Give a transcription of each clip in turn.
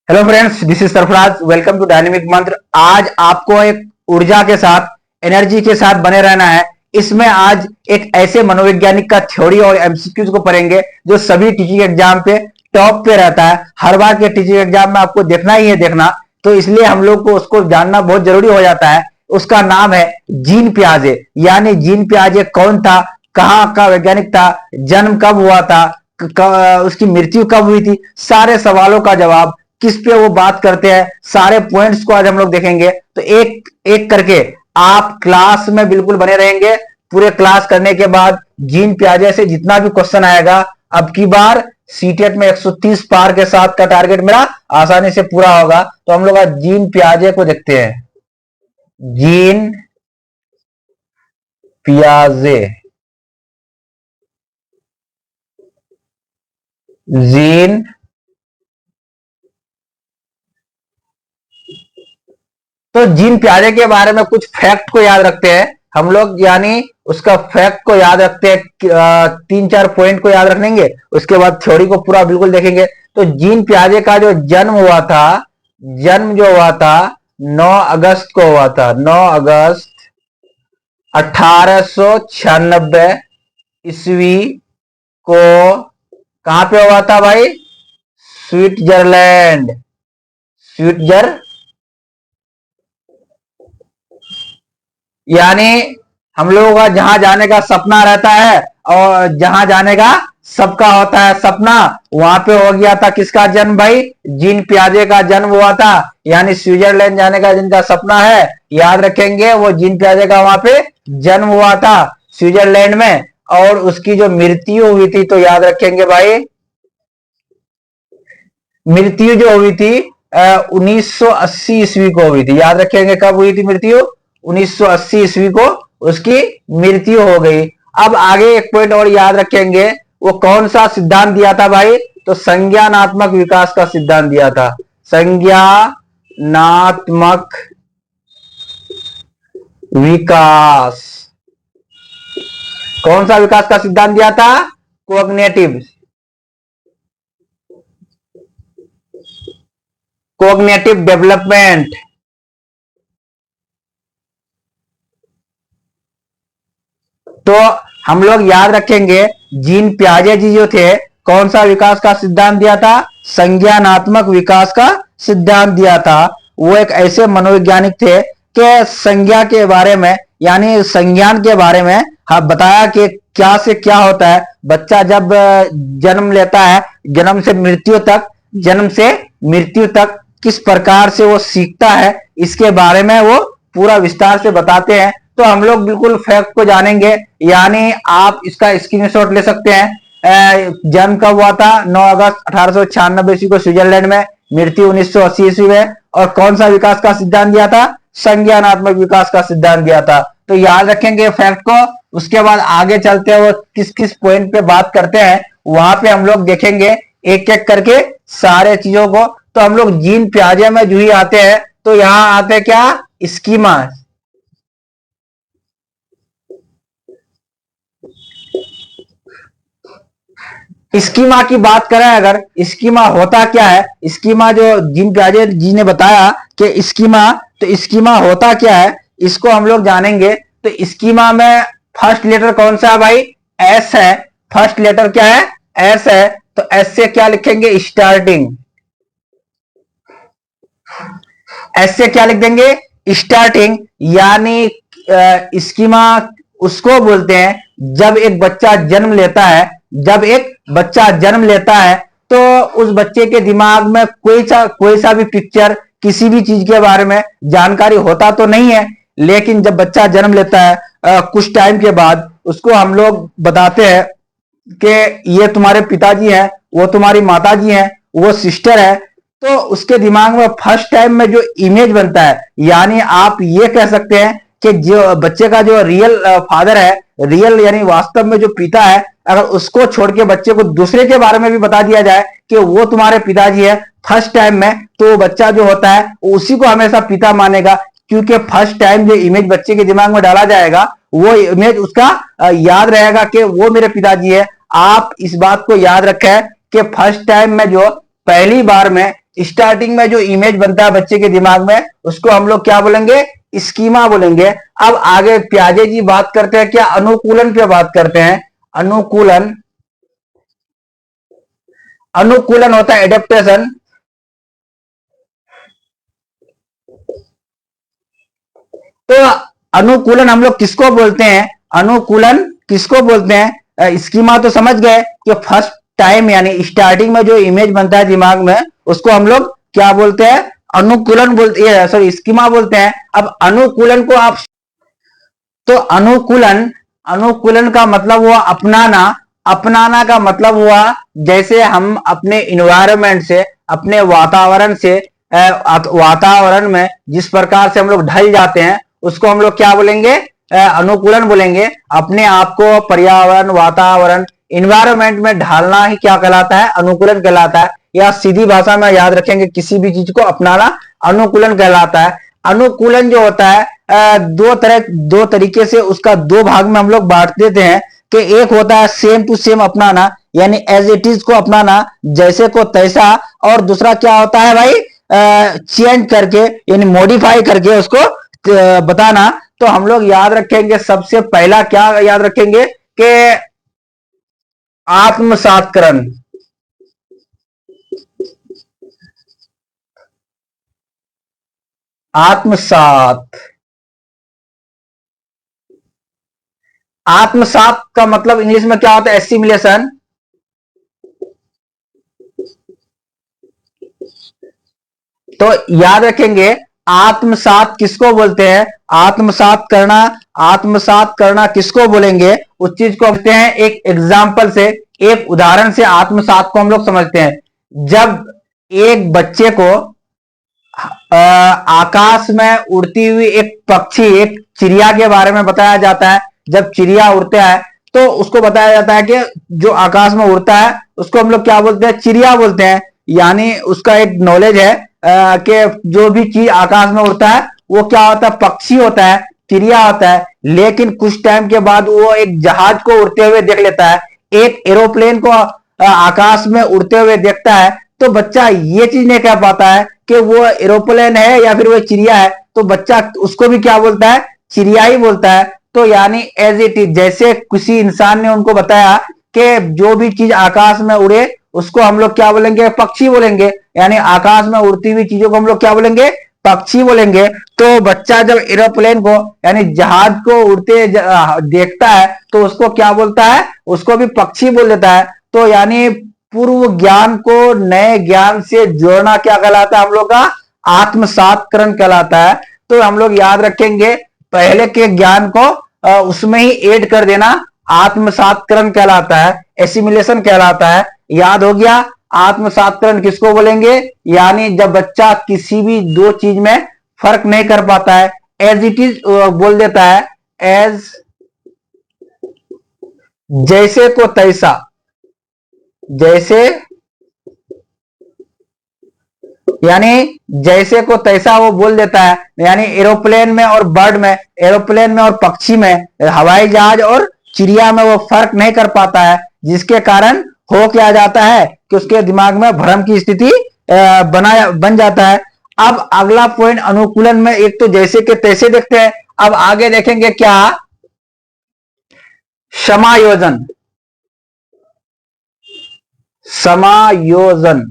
Hello friends, this is Sarfaraz. Welcome to Dynamic Mantra. आज आपको एक ऊर्जा के साथ, एनर्जी के साथ बने रहना है। इसमें आज एक ऐसे मनोवैज्ञानिक का थ्योरी और एमसीक्यूज को पढ़ेंगे जो सभी टीचिंग एग्जाम पे टॉप पे रहता है। हर बार के टीचिंग एग्जाम में आपको देखना ही है देखना, तो इसलिए हम लोग को उसको जानना बहुत जरूरी हो जाता है। उसका नाम है जीन पियाजे। यानी जीन पियाजे कौन था, कहाँ का वैज्ञानिक था, जन्म कब हुआ था, उसकी मृत्यु कब हुई थी, सारे सवालों का जवाब, किस पे वो बात करते हैं, सारे पॉइंट्स को आज हम लोग देखेंगे। तो एक एक करके आप क्लास में बिल्कुल बने रहेंगे। पूरे क्लास करने के बाद जीन पियाजे से जितना भी क्वेश्चन आएगा, अब की बार सीटेट में 130 पार के साथ का टारगेट मेरा आसानी से पूरा होगा। तो हम लोग आज जीन पियाजे को देखते हैं। जीन पियाजे, जीन तो जीन पियाजे के बारे में कुछ फैक्ट को याद रखते हैं हम लोग। यानी उसका फैक्ट को याद रखते हैं, 3-4 पॉइंट को याद रखेंगे। उसके बाद थ्योरी को पूरा बिल्कुल देखेंगे। तो जीन पियाजे का जो जन्म हुआ था, जन्म जो हुआ था 9 अगस्त को हुआ था। 9 अगस्त 1896 ईस्वी को कहां पे हुआ था भाई? स्विट्जरलैंड। स्विट्जर यानी हम लोगों का जहां जाने का सपना रहता है और जहां जाने का सबका होता है सपना, वहां पे हो गया था किसका जन्म भाई? जीन पियाजे का जन्म हुआ था। यानी स्विट्जरलैंड जाने का जिनका सपना है, याद रखेंगे वो जीन पियाजे का वहां पे जन्म हुआ था स्विट्जरलैंड में। और उसकी जो मृत्यु हुई थी, तो याद रखेंगे भाई, मृत्यु जो हुई थी 1980 ईस्वी को हुई थी। याद रखेंगे कब हुई थी मृत्यु? 1980 ईस्वी को उसकी मृत्यु हो गई। अब आगे एक पॉइंट और याद रखेंगे, वो कौन सा सिद्धांत दिया था भाई? तो संज्ञानात्मक विकास का सिद्धांत दिया था। संज्ञानात्मक विकास। कौन सा विकास का सिद्धांत दिया था? Cognitive, cognitive development. तो हम लोग याद रखेंगे, जीन पियाजे जी जो थे, कौन सा विकास का सिद्धांत दिया था? संज्ञानात्मक विकास का सिद्धांत दिया था। वो एक ऐसे मनोवैज्ञानिक थे कि संज्ञा के बारे में, यानी संज्ञान के बारे में बताया कि क्या से क्या होता है। बच्चा जब जन्म लेता है, जन्म से मृत्यु तक, जन्म से मृत्यु तक किस प्रकार से वो सीखता है, इसके बारे में वो पूरा विस्तार से बताते हैं। तो हम लोग बिल्कुल फैक्ट को जानेंगे। यानी आप इसका स्क्रीनशॉट ले सकते हैं। जन्म कब हुआ था? 9 अगस्त 1896 ईस्वी को स्विट्जरलैंड में। मृत्यु 1980 ईस्वी में। और कौन सा विकास का सिद्धांत दिया था? संज्ञानात्मक विकास का सिद्धांत दिया था। तो याद रखेंगे फैक्ट को। उसके बाद आगे चलते हैं, वो किस किस पॉइंट पे बात करते हैं, वहां पे हम लोग देखेंगे एक एक करके सारे चीजों को। तो हम लोग जीन पियाजे में जो ही आते हैं, तो यहां आते हैं क्या? स्कीमा। स्कीमा की बात करें, अगर स्कीमा होता क्या है, स्कीमा जो जीन पियाजे जी ने बताया कि स्कीमा, तो स्कीमा होता क्या है, इसको हम लोग जानेंगे। तो स्कीमा में फर्स्ट लेटर कौन सा है भाई? एस है। फर्स्ट लेटर क्या है? एस है। तो एस से क्या लिखेंगे? स्टार्टिंग। एस से क्या लिख देंगे? स्टार्टिंग। यानी स्कीमा उसको बोलते हैं जब एक बच्चा जन्म लेता है, जब एक बच्चा जन्म लेता है, तो उस बच्चे के दिमाग में कोई सा भी पिक्चर, किसी भी चीज के बारे में जानकारी होता तो नहीं है। लेकिन जब बच्चा जन्म लेता है, कुछ टाइम के बाद उसको हम लोग बताते हैं कि ये तुम्हारे पिताजी हैं, वो तुम्हारी माताजी हैं, वो सिस्टर है। तो उसके दिमाग में फर्स्ट टाइम में जो इमेज बनता है, यानी आप ये कह सकते हैं कि जो बच्चे का जो रियल फादर है, रियल यानी वास्तव में जो पिता है, अगर उसको छोड़ के बच्चे को दूसरे के बारे में भी बता दिया जाए कि वो तुम्हारे पिताजी है फर्स्ट टाइम में, तो बच्चा जो होता है उसी को हमेशा पिता मानेगा। क्योंकि फर्स्ट टाइम जो इमेज बच्चे के दिमाग में डाला जाएगा, वो इमेज उसका याद रहेगा कि वो मेरे पिताजी है। आप इस बात को याद रखें कि फर्स्ट टाइम में जो पहली बार में स्टार्टिंग में जो इमेज बनता है बच्चे के दिमाग में उसको हम लोग क्या बोलेंगे, स्कीमा बोलेंगे। अब आगे प्याजे जी बात करते हैं क्या, अनुकूलन पे बात करते हैं। अनुकूलन, अनुकूलन होता है एडेप्टेशन। तो अनुकूलन हम लोग किसको बोलते हैं, अनुकूलन किसको बोलते हैं, स्कीमा तो समझ गए कि फर्स्ट टाइम यानी स्टार्टिंग में जो इमेज बनता है दिमाग में उसको हम लोग क्या बोलते हैं, अनुकूलन बोलते हैं, सॉरी स्कीमा बोलते हैं। अब अनुकूलन को आप, तो अनुकूलन, अनुकूलन का मतलब हुआ अपनाना। अपनाना का मतलब हुआ जैसे हम अपने इन्वायरमेंट से, अपने वातावरण से, वातावरण में जिस प्रकार से हम लोग ढल जाते हैं उसको हम लोग क्या बोलेंगे, अनुकूलन बोलेंगे। अपने आप को पर्यावरण, वातावरण, इन्वायरमेंट में ढालना ही क्या कहलाता है, अनुकूलन कहलाता है। या सीधी भाषा में याद रखेंगे, किसी भी चीज को अपनाना अनुकूलन कहलाता है। अनुकूलन जो होता है दो तरीके से उसका दो भाग में हम लोग बांट देते हैं कि एक होता है सेम टू सेम अपनाना, यानी एज इट इज को अपनाना, जैसे को तैसा। और दूसरा क्या होता है भाई, चेंज करके यानी मॉडिफाई करके उसको बताना। तो हम लोग याद रखेंगे, सबसे पहला क्या याद रखेंगे कि आत्मसात्करण। आत्मसात, आत्मसात का मतलब इंग्लिश में क्या होता है, एसिमिलेशन। तो याद रखेंगे आत्मसात किसको बोलते हैं, आत्मसात करना, आत्मसात करना किसको बोलेंगे, उस चीज को बोलते हैं एक एग्जाम्पल से, एक उदाहरण से आत्मसात को हम लोग समझते हैं। जब एक बच्चे को आकाश में उड़ती हुई एक पक्षी, एक चिड़िया के बारे में बताया जाता है। जब चिड़िया उड़ता है तो उसको बताया जाता है कि जो आकाश में उड़ता है उसको हम लोग क्या बोलते हैं, चिड़िया बोलते हैं। यानी उसका एक नॉलेज है कि जो भी चीज आकाश में उड़ता है वो क्या होता है, पक्षी होता है, चिड़िया होता है। लेकिन कुछ टाइम के बाद वो एक जहाज को उड़ते हुए देख लेता है, एक एरोप्लेन को आकाश में उड़ते हुए देखता है। तो बच्चा ये चीज नहीं कह पाता है कि वो एरोप्लेन है या फिर वो चिड़िया है, तो बच्चा उसको भी क्या बोलता है, चिड़िया ही बोलता है। तो यानी एज इट इज, जैसे किसी इंसान ने उनको बताया कि जो भी चीज आकाश में उड़े उसको हम लोग क्या बोलेंगे, पक्षी बोलेंगे। यानी आकाश में उड़ती हुई चीजों को हम लोग क्या बोलेंगे, पक्षी बोलेंगे। तो बच्चा जब एरोप्लेन को यानी जहाज को उड़ते देखता है तो उसको क्या बोलता है, उसको भी पक्षी बोल देता है। तो यानी पूर्व ज्ञान को नए ज्ञान से जोड़ना क्या कहलाता है, हम लोग का आत्मसात्करण कहलाता है। तो हम लोग याद रखेंगे पहले के ज्ञान को उसमें ही ऐड कर देना आत्मसात्करण कहलाता है, एसिमिलेशन कहलाता है। याद हो गया, आत्मसात्करण किसको बोलेंगे, यानी जब बच्चा किसी भी दो चीज में फर्क नहीं कर पाता है, एज इट इज बोल देता है, एज जैसे को तैसा, जैसे यानी जैसे को तैसा वो बोल देता है। यानी एरोप्लेन में और बर्ड में, एरोप्लेन में और पक्षी में, हवाई जहाज और चिड़िया में वो फर्क नहीं कर पाता है, जिसके कारण हो क्या जाता है कि उसके दिमाग में भ्रम की स्थिति बन जाता है। अब अगला पॉइंट अनुकूलन में एक तो जैसे के तैसे देखते हैं, अब आगे देखेंगे क्या, समायोजन। समायोजन,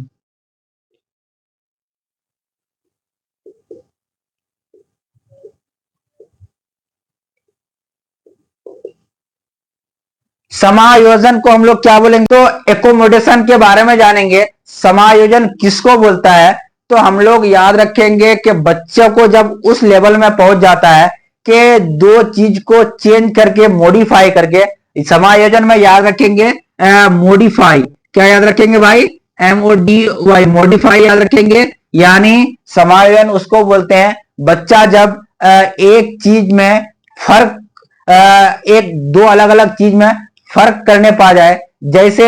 समायोजन को हम लोग क्या बोलेंगे, तो एकोमोडेशन के बारे में जानेंगे। समायोजन किसको बोलता है, तो हम लोग याद रखेंगे कि बच्चों को जब उस लेवल में पहुंच जाता है कि दो चीज को चेंज करके मॉडिफाई करके, समायोजन में याद रखेंगे मॉडिफाई, क्या याद रखेंगे भाई, MODY, मॉडिफाई याद रखेंगे। यानी समायोजन उसको बोलते हैं बच्चा जब एक चीज में फर्क, एक दो अलग अलग चीज में फर्क करने पा जाए। जैसे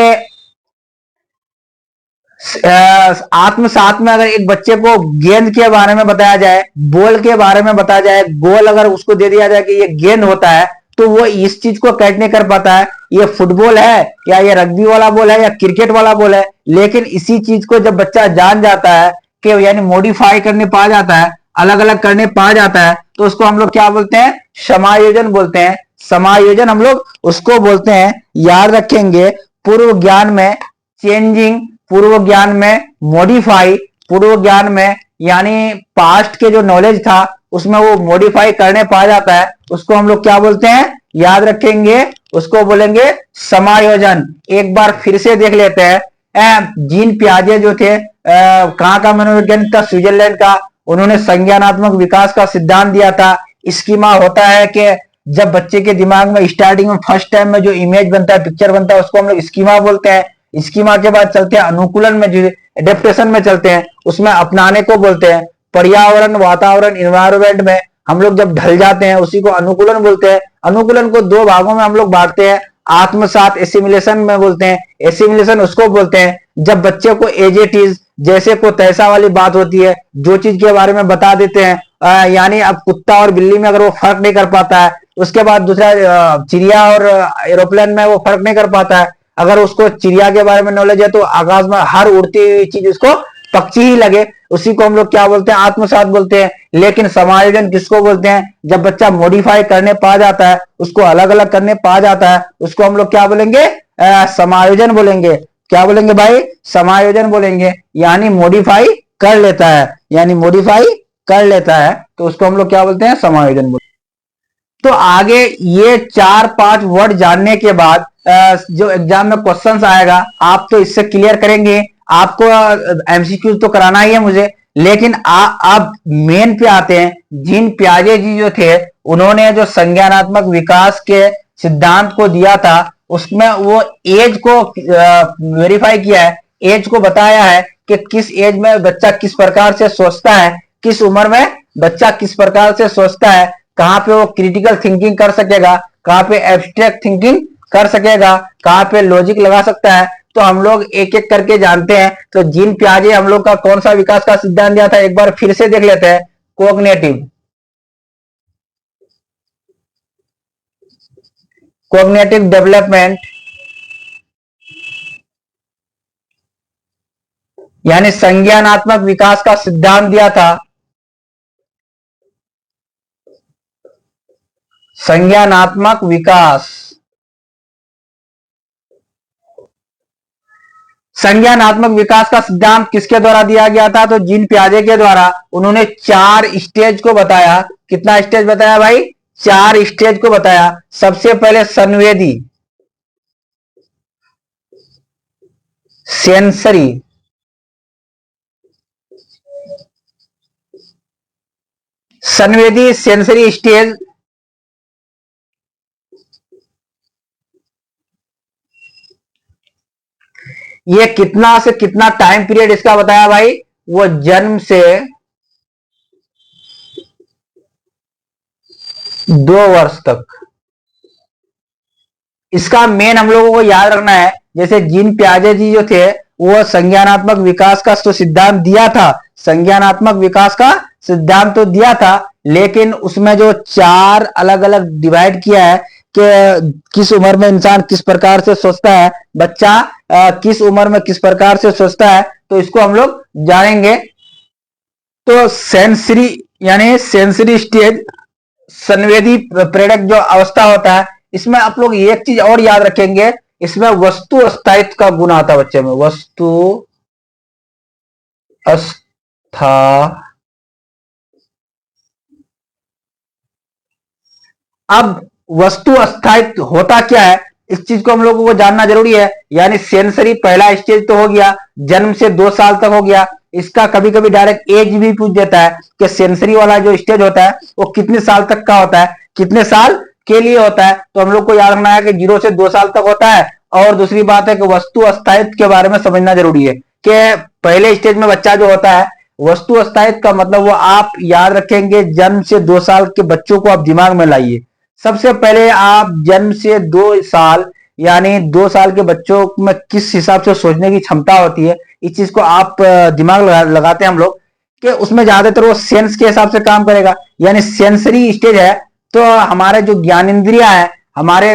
आत्मसात में अगर एक बच्चे को गेंद के बारे में बताया जाए, बॉल के बारे में बताया जाए, गोल अगर उसको दे दिया जाए कि ये गेंद होता है, तो वो इस चीज को कैच नहीं कर पाता है, ये फुटबॉल है या ये रग्बी वाला बॉल है या क्रिकेट वाला बॉल है। लेकिन इसी चीज को जब बच्चा जान जाता है एडिप्टिव यानी मॉडिफाई करने पा जाता है, अलग अलग करने पा जाता है, तो उसको हम लोग क्या बोलते हैं? समायोजन बोलते हैं। समायोजन हम लोग उसको बोलते हैं। याद रखेंगे, पूर्व ज्ञान में चेंजिंग, पूर्व ज्ञान में मॉडिफाई, पूर्व ज्ञान में यानी पास्ट के जो नॉलेज था उसमें वो मॉडिफाई करने पा जाता है, उसको हम लोग क्या बोलते हैं? याद रखेंगे, उसको बोलेंगे समायोजन। एक बार फिर से देख लेते हैं। जीन पियाजे जो थे, कहां का मनोवैज्ञानिक था? स्विट्जरलैंड का। उन्होंने संज्ञानात्मक विकास का सिद्धांत दिया था। स्कीमा होता है कि जब बच्चे के दिमाग में स्टार्टिंग में फर्स्ट टाइम में जो इमेज बनता है, पिक्चर बनता है, उसको हम लोग स्कीमा बोलते हैं। स्कीमा के बाद चलते हैं अनुकूलन में, जो एडेप्टेशन में चलते हैं, उसमें अपनाने को बोलते हैं। पर्यावरण, वातावरण, इन्वायरमेंट में हम लोग जब ढल जाते हैं उसी को अनुकूलन बोलते हैं। अनुकूलन को दो भागों में हम लोग बांटते हैं। आत्मसात एसिमिलेशन में बोलते हैं। एसिमिलेशन उसको बोलते हैं जब बच्चे को एज इट इज, जैसे को तैसा वाली बात होती है, जो चीज के बारे में बता देते हैं। यानी अब कुत्ता और बिल्ली में अगर वो फर्क नहीं कर पाता है, उसके बाद दूसरा चिड़िया और एरोप्लेन में वो फर्क नहीं कर पाता है। अगर उसको चिड़िया के बारे में नॉलेज है तो आकाश में हर उड़ती हुई चीज उसको पक्षी ही लगे, उसी को हम लोग क्या बोलते हैं? आत्मसात बोलते हैं। लेकिन समायोजन किसको बोलते हैं? जब बच्चा मॉडिफाई करने पा जाता है, उसको अलग अलग करने पा जाता है, उसको हम लोग क्या बोलेंगे? समायोजन बोलेंगे। क्या बोलेंगे भाई? समायोजन बोलेंगे। यानी मॉडिफाई कर लेता है, यानी मॉडिफाई कर लेता है, तो उसको हम लोग क्या बोलते हैं? समायोजन बोलते हैं। तो आगे ये 4-5 वर्ड जानने के बाद जो एग्जाम में क्वेश्चंस आएगा, आप तो इससे क्लियर करेंगे। आपको एमसीक्यू तो कराना ही है मुझे, लेकिन आप मेन पे आते हैं। जीन पियाजे जी जो थे, उन्होंने जो संज्ञानात्मक विकास के सिद्धांत को दिया था, उसमें वो एज को वेरीफाई किया है। एज को बताया है कि किस एज में बच्चा किस प्रकार से सोचता है, किस उम्र में बच्चा किस प्रकार से सोचता है, कहां पे वो क्रिटिकल थिंकिंग कर सकेगा, कहां पे एब्स्ट्रैक्ट थिंकिंग कर सकेगा, कहां पे लॉजिक लगा सकता है। तो हम लोग एक एक करके जानते हैं। तो जीन पियाजे हम लोग का कौन सा विकास का सिद्धांत दिया था, एक बार फिर से देख लेते हैं। कोग्नेटिव, कोग्नेटिव डेवलपमेंट, यानी संज्ञानात्मक विकास का सिद्धांत दिया था। संज्ञानात्मक विकास, संज्ञानात्मक विकास का सिद्धांत किसके द्वारा दिया गया था? तो जीन पियाजे के द्वारा। उन्होंने 4 स्टेज को बताया। कितना स्टेज बताया भाई? 4 स्टेज को बताया। सबसे पहले संवेदी, सेंसरी, संवेदी सेंसरी स्टेज, ये कितना से कितना टाइम पीरियड इसका बताया भाई? वो जन्म से 2 वर्ष तक। इसका मेन हम लोगों को याद रखना है। जैसे जीन पियाजे जी जो थे, वो संज्ञानात्मक विकास का तो सिद्धांत दिया था, संज्ञानात्मक विकास का सिद्धांत तो दिया था, लेकिन उसमें जो 4 अलग अलग डिवाइड किया है कि किस उम्र में इंसान किस प्रकार से सोचता है, बच्चा किस उम्र में किस प्रकार से सोचता है, तो इसको हम लोग जानेंगे। तो सेंसरी यानी सेंसरी स्टेज, संवेदी प्रेरक जो अवस्था होता है, इसमें आप लोग एक चीज और याद रखेंगे, इसमें वस्तु स्थायित्व का गुण आता है बच्चे में। वस्तु अस्था, अब वस्तु स्थायित्व होता क्या है, इस चीज को हम लोगों को जानना जरूरी है। यानी सेंसरी पहला स्टेज तो हो गया, जन्म से 2 साल तक हो गया। इसका कभी कभी डायरेक्ट एज भी पूछ देता है कि सेंसरी वाला जो स्टेज होता है वो कितने साल तक का होता है, कितने साल के लिए होता है। तो हम लोग को याद रखना है कि 0 से 2 साल तक होता है। और दूसरी बात है कि वस्तु स्थायित्व के बारे में समझना जरूरी है कि पहले स्टेज में बच्चा जो होता है, वस्तु स्थायित्व का मतलब वो आप याद रखेंगे, जन्म से 2 साल के बच्चों को आप दिमाग में लाइए। सबसे पहले आप जन्म से 2 साल, यानी 2 साल के बच्चों में किस हिसाब से सोचने की क्षमता होती है, इस चीज को आप दिमाग लगाते हैं हम लोग कि उसमें ज्यादातर वो सेंस के हिसाब से काम करेगा। यानी सेंसरी स्टेज है तो हमारे जो ज्ञानेंद्रिया है, हमारे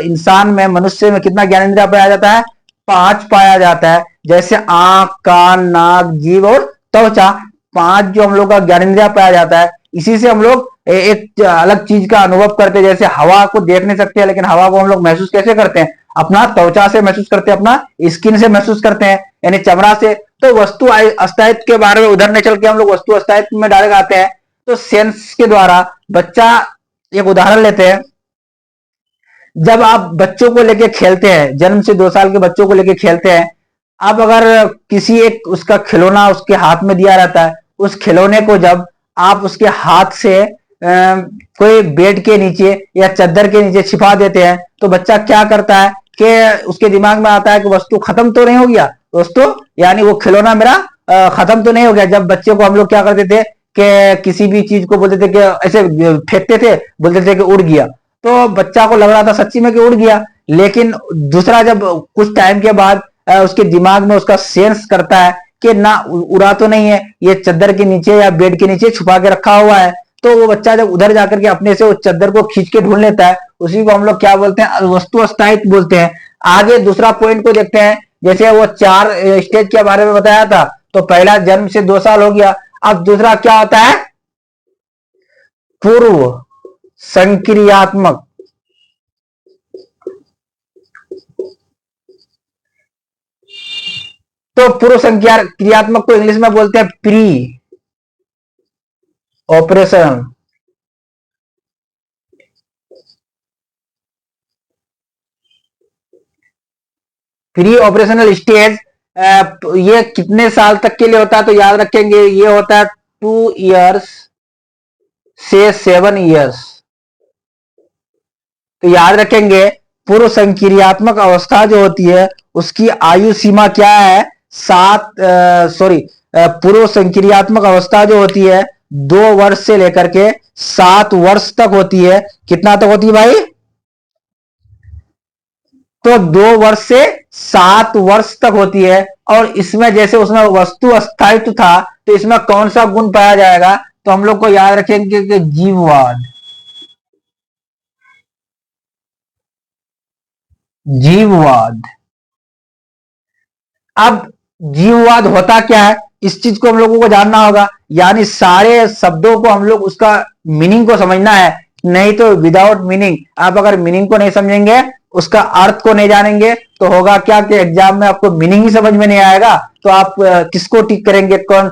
इंसान में, मनुष्य में कितना ज्ञानेंद्रिया पाया जाता है? 5 पाया जाता है। जैसे आंख, कान, नाक, जीभ और त्वचा, पांच जो हम लोग का ज्ञानेंद्रिय पाया जाता है, इसी से हम लोग एक अलग चीज का अनुभव करते हैं। जैसे हवा को देख नहीं सकते हैं, लेकिन हवा को हम लोग महसूस कैसे करते हैं? अपना त्वचा से महसूस करते हैं, अपना स्किन से महसूस करते हैं, यानी चमड़ा से। तो वस्तु अस्तित्व के बारे में उधर नहीं चल के हम लोग वस्तु अस्तित्व में डायरेक्ट आते हैं। तो सेंस के द्वारा बच्चा, एक उदाहरण लेते हैं, जब आप बच्चों को लेके खेलते हैं, जन्म से 2 साल के बच्चों को लेके खेलते हैं, अब अगर किसी एक उसका खिलौना उसके हाथ में दिया रहता है, उस खिलौने को जब आप उसके हाथ से कोई बेड के नीचे या चादर के नीचे छिपा देते हैं, तो बच्चा क्या करता है कि उसके दिमाग में आता है कि वस्तु खत्म तो नहीं हो गया, वस्तु यानी वो खिलौना मेरा खत्म तो नहीं हो गया। जब बच्चे को हम लोग क्या करते थे कि किसी भी चीज को बोलते थे कि ऐसे फेंकते थे, बोलते थे कि उड़ गया, तो बच्चा को लग रहा था सच्ची में कि उड़ गया। लेकिन दूसरा, जब कुछ टाइम के बाद उसके दिमाग में उसका सेंस करता है कि ना उड़ा तो नहीं है, ये चादर के नीचे या बेड के नीचे छुपा के रखा हुआ है, तो वो बच्चा जब उधर जाकर के अपने से उस चादर को खींच के ढूंढ लेता है, उसी को हम लोग क्या बोलते हैं? वस्तु अस्तित्व बोलते हैं। आगे दूसरा पॉइंट को देखते हैं। जैसे वो 4 स्टेज के बारे में बताया था, तो पहला जन्म से 2 साल हो गया। अब दूसरा क्या होता है? पूर्व संक्रियात्मक। तो पूर्व संख्या क्रियात्मक को इंग्लिश में बोलते हैं pre operation. Pre operational stage ये कितने साल तक के लिए होता है? तो याद रखेंगे, ये होता है 2 इयर्स से 7 इयर्स। तो याद रखेंगे, पूर्व संक्रियात्मक अवस्था जो होती है उसकी आयु सीमा क्या है? पूर्व संक्रियात्मक अवस्था जो होती है 2 वर्ष से लेकर के 7 वर्ष तक होती है। कितना तक होती है भाई? तो 2 वर्ष से 7 वर्ष तक होती है। और इसमें जैसे उसमें वस्तु अस्तित्व था, तो इसमें कौन सा गुण पाया जाएगा? तो हम लोग को याद रखेंगे कि जीववाद। जीववाद। अब जीववाद होता क्या है, इस चीज को हम लोगों को जानना होगा। यानी सारे शब्दों को हम लोग उसका मीनिंग को समझना है, नहीं तो विदाउट मीनिंग, आप अगर मीनिंग को नहीं समझेंगे, उसका अर्थ को नहीं जानेंगे, तो होगा क्या कि एग्जाम में आपको मीनिंग ही समझ में नहीं आएगा। तो आप किसको टिक करेंगे? कौन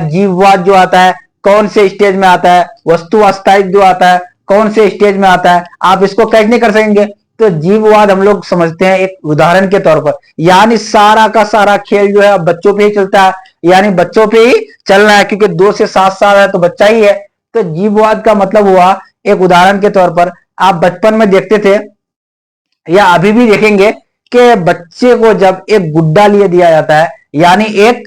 जीववाद जो आता है कौन से स्टेज में आता है? वस्तु अस्तित्व जो आता है कौन से स्टेज में आता है? आप इसको कैच नहीं कर सकेंगे। तो जीववाद हम लोग समझते हैं एक उदाहरण के तौर पर। यानी सारा का सारा खेल जो है बच्चों पे ही चलता है, यानी बच्चों पे ही चलना है, क्योंकि 2 से 7 साल है तो बच्चा ही है। तो जीववाद का मतलब हुआ, एक उदाहरण के तौर पर, आप बचपन में देखते थे या अभी भी देखेंगे कि बच्चे को जब एक गुड्डा लिए दिया जाता है, यानी एक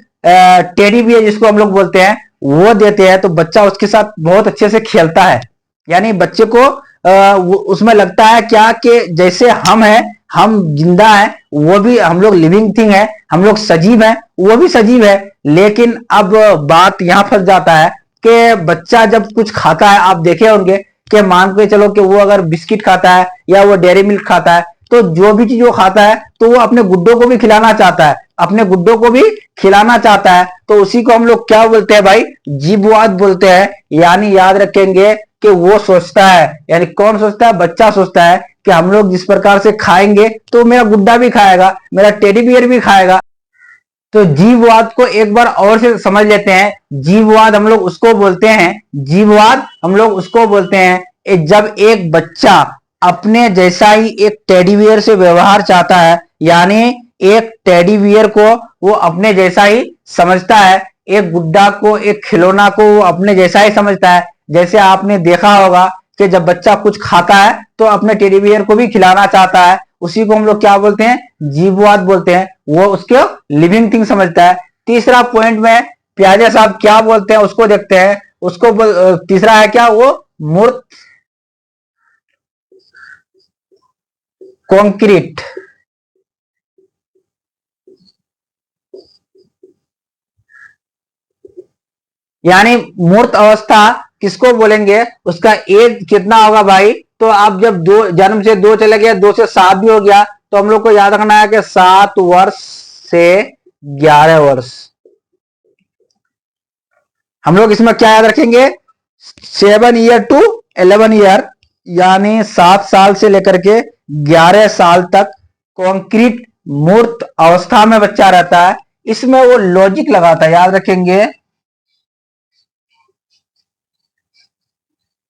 टेडी बियर जिसको हम लोग बोलते हैं, वो देते हैं, तो बच्चा उसके साथ बहुत अच्छे से खेलता है। यानी बच्चे को उसमें लगता है क्या कि जैसे हम हैं, हम जिंदा हैं, वो भी हम लोग लिविंग थिंग है, हम लोग सजीव हैं, वो भी सजीव है। लेकिन अब बात यहां फंस जाता है कि बच्चा जब कुछ खाता है, आप देखे होंगे कि मान के चलो कि वो अगर बिस्किट खाता है या वो डेयरी मिल्क खाता है, तो जो भी चीज वो खाता है तो वो अपने गुड्डों को भी खिलाना चाहता है, अपने गुड्डों को भी खिलाना चाहता है। तो उसी को हम लोग क्या बोलते हैं भाई? जीववाद बोलते हैं। यानी याद रखेंगे कि वो सोचता है, यानी कौन सोचता है? बच्चा सोचता है कि हम लोग जिस प्रकार से खाएंगे तो मेरा गुड्डा भी खाएगा, मेरा टेडी बियर भी खाएगा। तो जीववाद को एक बार और से समझ लेते हैं। जीववाद हम लोग उसको बोलते हैं, जीववाद हम लोग उसको बोलते हैं जब एक बच्चा अपने जैसा ही एक टेडी बियर से व्यवहार चाहता है, यानी एक टेडी बियर को वो अपने जैसा ही समझता है, एक गुड्डा को, एक खिलौना को वो अपने जैसा ही समझता है। जैसे आपने देखा होगा कि जब बच्चा कुछ खाता है तो अपने टेडी बियर को भी खिलाना चाहता है, उसी को हम लोग क्या बोलते हैं? जीववाद बोलते हैं। वो उसको लिविंग थिंग समझता है। तीसरा पॉइंट में प्याजे साहब क्या बोलते हैं उसको देखते हैं। उसको तीसरा है क्या? वो मूर्त कॉन्क्रीट। यानी मूर्त अवस्था किसको बोलेंगे? उसका एज कितना होगा भाई? तो आप जब जन्म से 2 चले गए, 2 से 7 भी हो गया, तो हम लोग को याद रखना है कि 7 वर्ष से 11 वर्ष। हम लोग इसमें क्या याद रखेंगे, 7 ईयर टू 11 ईयर, यानी 7 साल से लेकर के 11 साल तक कॉन्क्रीट मूर्त अवस्था में बच्चा रहता है। इसमें वो लॉजिक लगाता है, याद रखेंगे।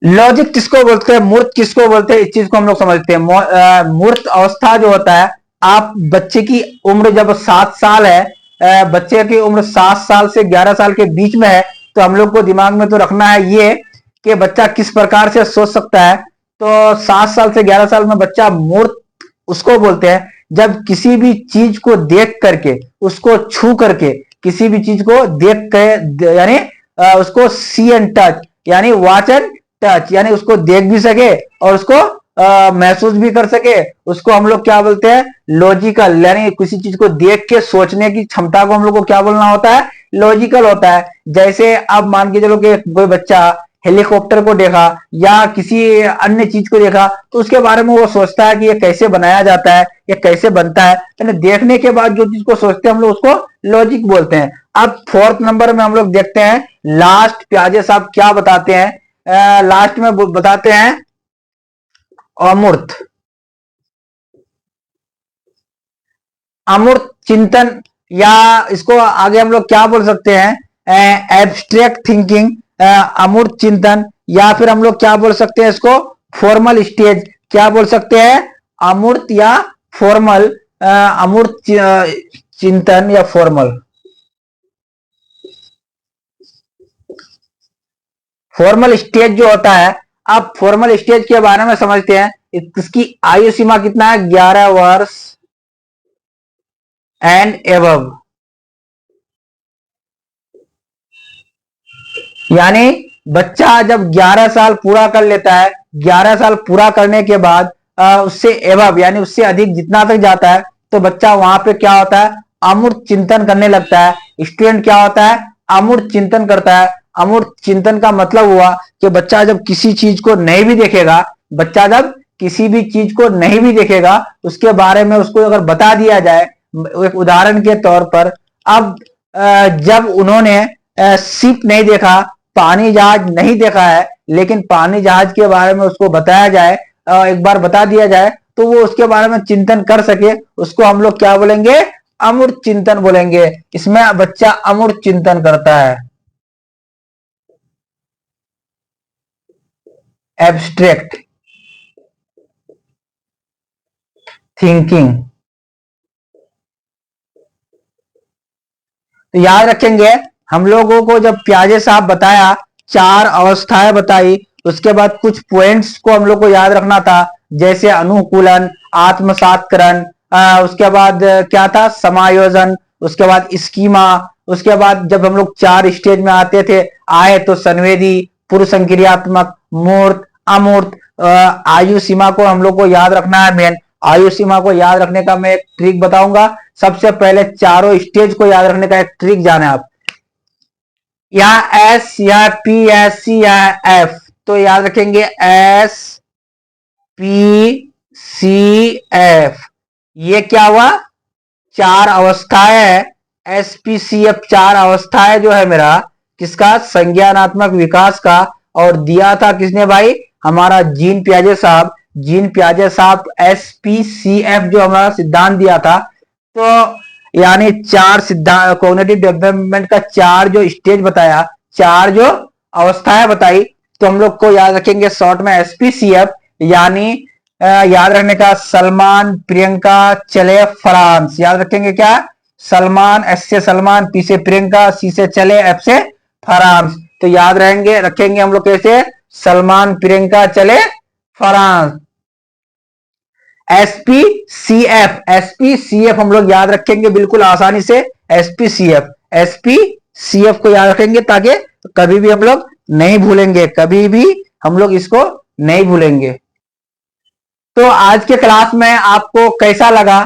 लॉजिक किसको बोलते हैं, मूर्त किसको बोलते हैं, इस चीज को हम लोग समझते हैं। मूर्त अवस्था जो होता है, आप बच्चे की उम्र जब 7 साल है, बच्चे की उम्र 7 साल से 11 साल के बीच में है, तो हम लोग को दिमाग में तो रखना है ये कि बच्चा किस प्रकार से सोच सकता है। तो 7 साल से 11 साल में बच्चा मूर्त उसको बोलते हैं जब किसी भी चीज को देख करके, उसको छू करके, किसी भी चीज को देख के, यानी उसको सी एंड टच, यानी वॉच एंड टच, यानी उसको देख भी सके और उसको महसूस भी कर सके, उसको हम लोग क्या बोलते हैं, लॉजिकल, यानी किसी चीज को देख के सोचने की क्षमता को हम लोग को क्या बोलना होता है, लॉजिकल होता है। जैसे अब मान के चलो कि कोई बच्चा हेलीकॉप्टर को देखा या किसी अन्य चीज को देखा, तो उसके बारे में वो सोचता है कि ये कैसे बनाया जाता है, ये कैसे बनता है, यानी देखने के बाद जो चीज को सोचते हैं हम लोग उसको लॉजिक बोलते हैं। अब 4th नंबर में हम लोग देखते हैं लास्ट प्याजे साहब क्या बताते हैं। लास्ट में बताते हैं अमूर्त, अमूर्त चिंतन, या इसको आगे हम लोग क्या बोल सकते हैं, एब्स्ट्रैक्ट थिंकिंग, अमूर्त चिंतन, या फिर हम लोग क्या बोल सकते हैं इसको, फॉर्मल स्टेज। क्या बोल सकते हैं, अमूर्त या फॉर्मल, अमूर्त चिंतन या फॉर्मल। फॉर्मल स्टेज जो होता है, आप फॉर्मल स्टेज के बारे में समझते हैं। इसकी आयु सीमा कितना है, 11 वर्ष एंड एबव, यानी बच्चा जब 11 साल पूरा कर लेता है, 11 साल पूरा करने के बाद उससे एबव यानी उससे अधिक जितना तक जाता है, तो बच्चा वहां पे क्या होता है, अमूर्त चिंतन करने लगता है। स्टूडेंट क्या होता है, अमूर्त चिंतन करता है। अमूर्त चिंतन का मतलब हुआ कि बच्चा जब किसी चीज को नहीं भी देखेगा, बच्चा जब किसी भी चीज को नहीं भी देखेगा, उसके बारे में उसको अगर बता दिया जाए, एक उदाहरण के तौर पर, अब जब उन्होंने शिप नहीं देखा, पानी जहाज नहीं देखा है, लेकिन पानी जहाज के बारे में उसको बताया जाए, एक बार बता दिया जाए, तो वो उसके बारे में चिंतन कर सके, उसको हम लोग क्या बोलेंगे, अमूर्त चिंतन बोलेंगे। इसमें बच्चा अमूर्त चिंतन करता है, एब्स्ट्रैक्ट थिंकिंग। तो याद रखेंगे, हम लोगों को जब प्याजे साहब बताया, 4 अवस्थाएं बताई, उसके बाद कुछ पॉइंट्स को हम लोग को याद रखना था, जैसे अनुकूलन, आत्मसातकरण, उसके बाद क्या था, समायोजन, उसके बाद स्कीमा, उसके बाद जब हम लोग 4 स्टेज में आते थे, आए तो संवेदी, पूर्व संक्रियात्मक, मूर्त, अमूर्त। आयु सीमा को हम लोग को याद रखना है। मेन आयु सीमा को याद रखने का मैं एक ट्रिक बताऊंगा। सबसे पहले चारों स्टेज को याद रखने का एक ट्रिक जाने आप, या एस या पी या सी या एफ, तो याद रखेंगे एस पी सी एफ। ये क्या हुआ, 4 अवस्थाएं है, एस पी सी एफ 4 अवस्थाएं जो है मेरा, किसका, संज्ञानात्मक विकास का। और दिया था किसने भाई, हमारा जीन पियाजे साहब। जीन पियाजे साहब एस पी सी एफ जो हमारा सिद्धांत दिया था। तो यानी 4 सिद्धांत, कॉग्निटिव डेवलपमेंट का 4 जो स्टेज बताया, 4 जो अवस्थाएं बताई, तो हम लोग को याद रखेंगे शॉर्ट में एसपीसीएफ। यानी याद रखने का, सलमान, प्रियंका, चले, फ्रांस। याद रखेंगे क्या, सलमान, एस से सलमान, पी से प्रियंका, सी से चले, एफ से फ्रांस। तो याद रहेंगे, रखेंगे हम लोग कैसे, सलमान, प्रियंका, चले, फ्रांस। एसपीसीएफ, एसपीसीएफ हम लोग याद रखेंगे बिल्कुल आसानी से, एसपीसीएफ, एसपीसीएफ को याद रखेंगे ताकि कभी भी हम लोग नहीं भूलेंगे, कभी भी हम लोग इसको नहीं भूलेंगे। तो आज के क्लास में आपको कैसा लगा,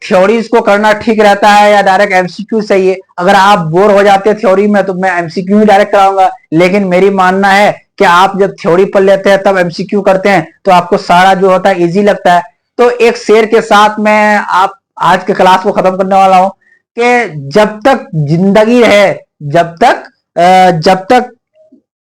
थ्योरीज को करना ठीक रहता है या डायरेक्ट एमसीक्यू सही है। अगर आप बोर हो जाते हैं थ्योरी में तो मैं एमसीक्यू ही डायरेक्ट कराऊंगा, लेकिन मेरी मानना है कि आप जब थ्योरी पढ़ लेते हैं तब एमसीक्यू करते हैं तो आपको सारा जो होता है इजी लगता है। तो एक शेर के साथ मैं आप आज के क्लास को खत्म करने वाला हूं कि जब तक जिंदगी है, जब तक जब तक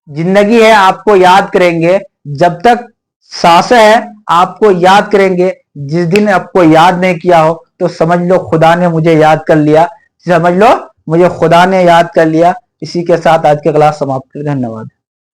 जिंदगी है आपको याद करेंगे, जब तक सांसें है आपको याद करेंगे। जिस दिन आपको याद नहीं किया हो तो समझ लो खुदा ने मुझे याद कर लिया, समझ लो मुझे खुदा ने याद कर लिया। इसी के साथ आज की क्लास समाप्त करें। धन्यवाद।